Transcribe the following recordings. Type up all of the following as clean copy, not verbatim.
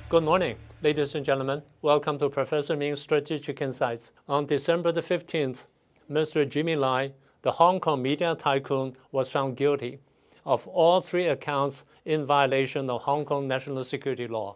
Good morning, ladies and gentlemen. Welcome to Professor Ming's Strategic Insights. On December the 15th, Mr. Jimmy Lai, the Hong Kong media tycoon, was found guilty of all 3 accounts in violation of Hong Kong national security law.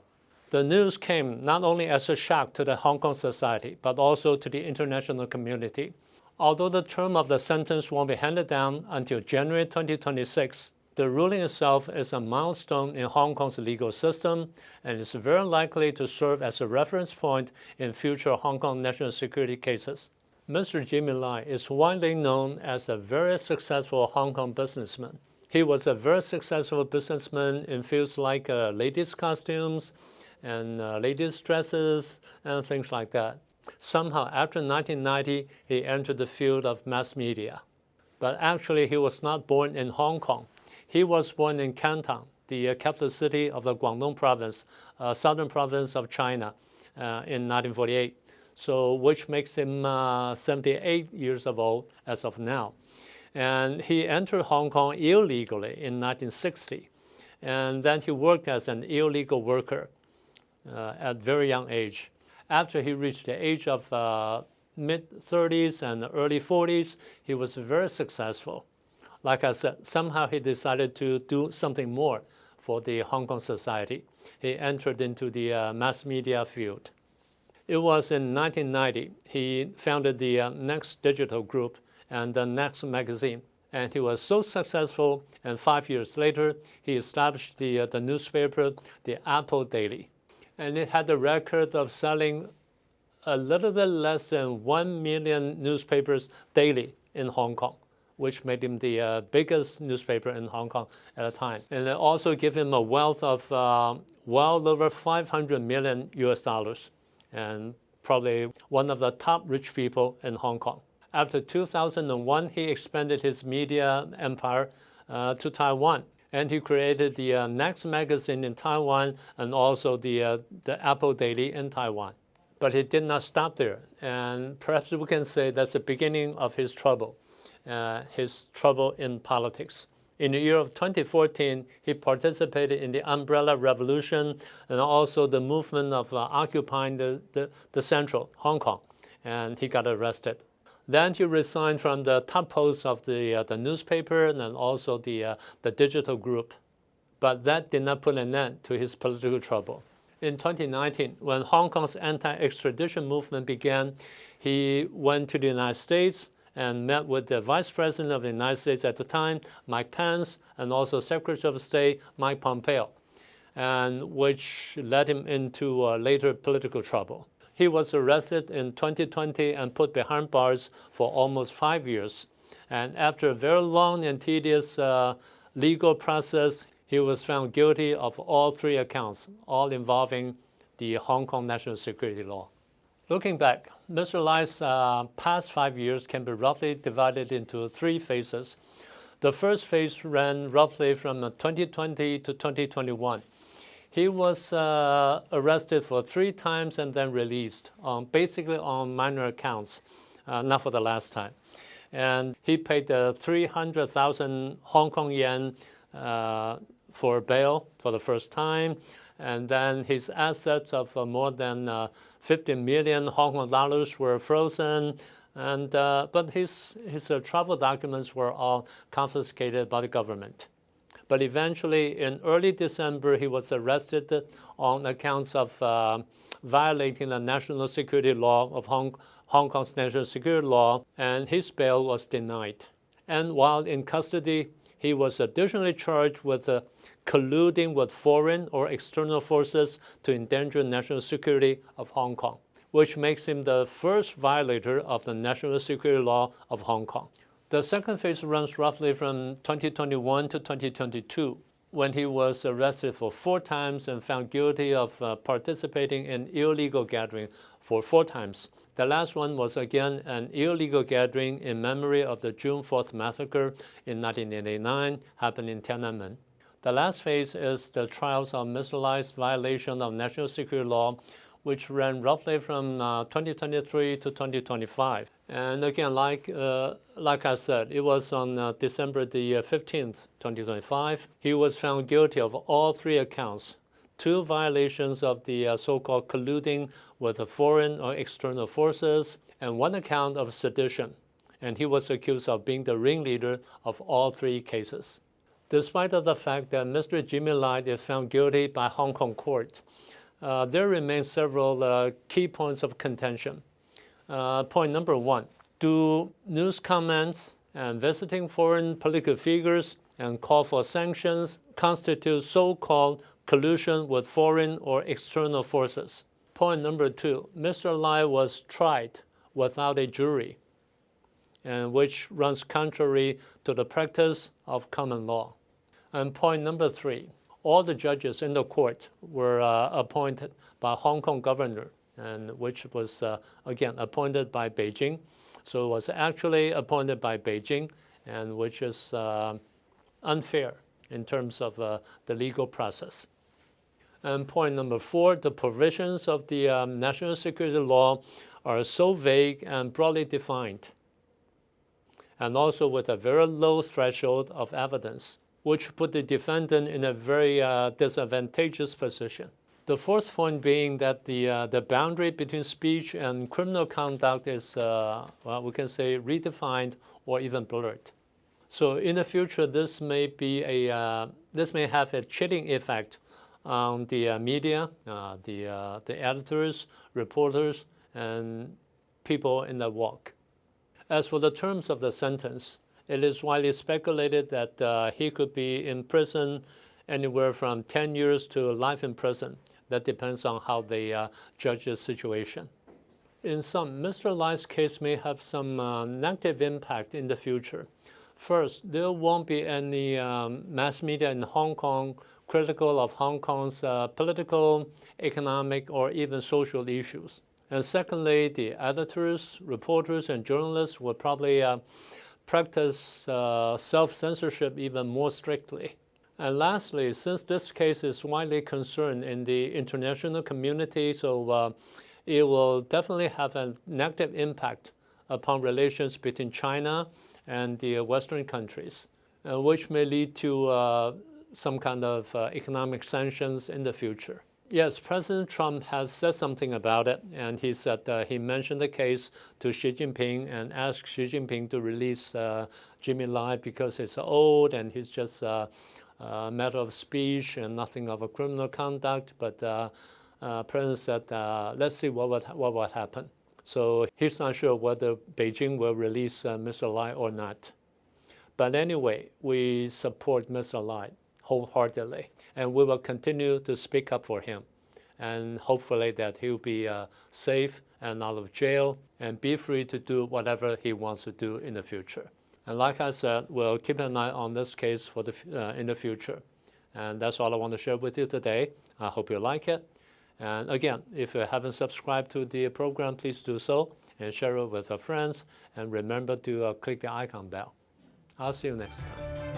The news came not only as a shock to the Hong Kong society, but also to the international community. Although the term of the sentence won't be handed down until January 2026, the ruling itself is a milestone in Hong Kong's legal system and is very likely to serve as a reference point in future Hong Kong national security cases. Mr. Jimmy Lai is widely known as a very successful Hong Kong businessman. He was a very successful businessman in fields like ladies' costumes and ladies' dresses and things like that. Somehow, after 1990, he entered the field of mass media. But actually, he was not born in Hong Kong. He was born in Canton, the capital city of the Guangdong province, southern province of China, in 1948, which makes him 78 years old as of now. And he entered Hong Kong illegally in 1960. And then he worked as an illegal worker at a very young age. After he reached the age of mid-30s and early 40s, he was very successful. Like I said, somehow he decided to do something more for the Hong Kong society. He entered into the mass media field. It was in 1990 he founded the Next Digital Group and the Next magazine. And he was so successful, and 5 years later, he established the newspaper, the Apple Daily. And it had the record of selling a little bit less than 1 million newspapers daily in Hong Kong, which made him the biggest newspaper in Hong Kong at the time. And it also gave him a wealth of well over $500 million US, and probably one of the top rich people in Hong Kong. After 2001, he expanded his media empire to Taiwan. And he created the Next magazine in Taiwan and also the Apple Daily in Taiwan. But he did not stop there. And perhaps we can say that's the beginning of his trouble in politics. In the year of 2014, he participated in the Umbrella Revolution and also the movement of occupying the central Hong Kong. And he got arrested. Then he resigned from the top post of the newspaper and also the digital group. But that did not put an end to his political trouble. In 2019, when Hong Kong's anti-extradition movement began, he went to the United States and met with the Vice President of the United States at the time, Mike Pence, and also Secretary of State, Mike Pompeo, and which led him into later political trouble. He was arrested in 2020 and put behind bars for almost 5 years. And after a very long and tedious legal process, he was found guilty of all 3 accounts, all involving the Hong Kong national security law. Looking back, Mr. Lai's past 5 years can be roughly divided into 3 phases. The first phase ran roughly from 2020 to 2021. He was arrested for 3 times and then released, basically on minor accounts, not for the last time. And he paid 300,000 Hong Kong yen for bail for the first time. And then his assets of more than 50 million Hong Kong dollars were frozen. And, but his travel documents were all confiscated by the government. But eventually, in early December, he was arrested on accounts of violating the national security law of Hong Kong's national security law, and his bail was denied. And while in custody, he was additionally charged with colluding with foreign or external forces to endanger national security of Hong Kong, which makes him the first violator of the national security law of Hong Kong. The second phase runs roughly from 2021 to 2022, when he was arrested for 4 times and found guilty of participating in illegal gathering for 4 times. The last one was again an illegal gathering in memory of the June 4th massacre in 1989, happened in Tiananmen. The last phase is the trials of Mr. Lai's violation of national security law, which ran roughly from 2023 to 2025. And again, like I said, it was on December the 15th, 2025. He was found guilty of all 3 accounts: 2 violations of the so-called colluding with the foreign or external forces, and 1 account of sedition. And he was accused of being the ringleader of all 3 cases. Despite of the fact that Mr. Jimmy Lai is found guilty by Hong Kong court, there remain several key points of contention. Point number 1, do news comments and visiting foreign political figures and call for sanctions constitute so-called collusion with foreign or external forces? Point number 2, Mr. Lai was tried without a jury, and which runs contrary to the practice of common law. And point number 3, all the judges in the court were appointed by Hong Kong governor, and which was, again, appointed by Beijing. So it was actually appointed by Beijing, and which is unfair in terms of the legal process. And point number 4, the provisions of the national security law are so vague and broadly defined, and also with a very low threshold of evidence, which put the defendant in a very disadvantageous position. The 4th point being that the boundary between speech and criminal conduct is, well, we can say redefined or even blurred. So in the future, this may have a chilling effect on the media, the editors, reporters, and people in the walk. As for the terms of the sentence, it is widely speculated that he could be in prison anywhere from 10 years to life in prison. That depends on how they judge the situation. In sum, Mr. Lai's case may have some negative impact in the future. First, there won't be any mass media in Hong Kong critical of Hong Kong's political, economic, or even social issues. And secondly, the editors, reporters, and journalists will probably practice self-censorship even more strictly. And lastly, since this case is widely concerned in the international community, so it will definitely have a negative impact upon relations between China and the Western countries, which may lead to some kind of economic sanctions in the future. Yes, President Trump has said something about it, and he said he mentioned the case to Xi Jinping and asked Xi Jinping to release Jimmy Lai because he's old and he's just a matter of speech and nothing of a criminal conduct. But President said, let's see what would happen. So he's not sure whether Beijing will release Mr. Lai or not. But anyway, we support Mr. Lai wholeheartedly, and we will continue to speak up for him, and hopefully that he'll be safe and out of jail and be free to do whatever he wants to do in the future. And like I said, we'll keep an eye on this case for in the future. And that's all I want to share with you today. I hope you like it. And again, if you haven't subscribed to the program, please do so and share it with your friends. And remember to click the icon bell. I'll see you next time.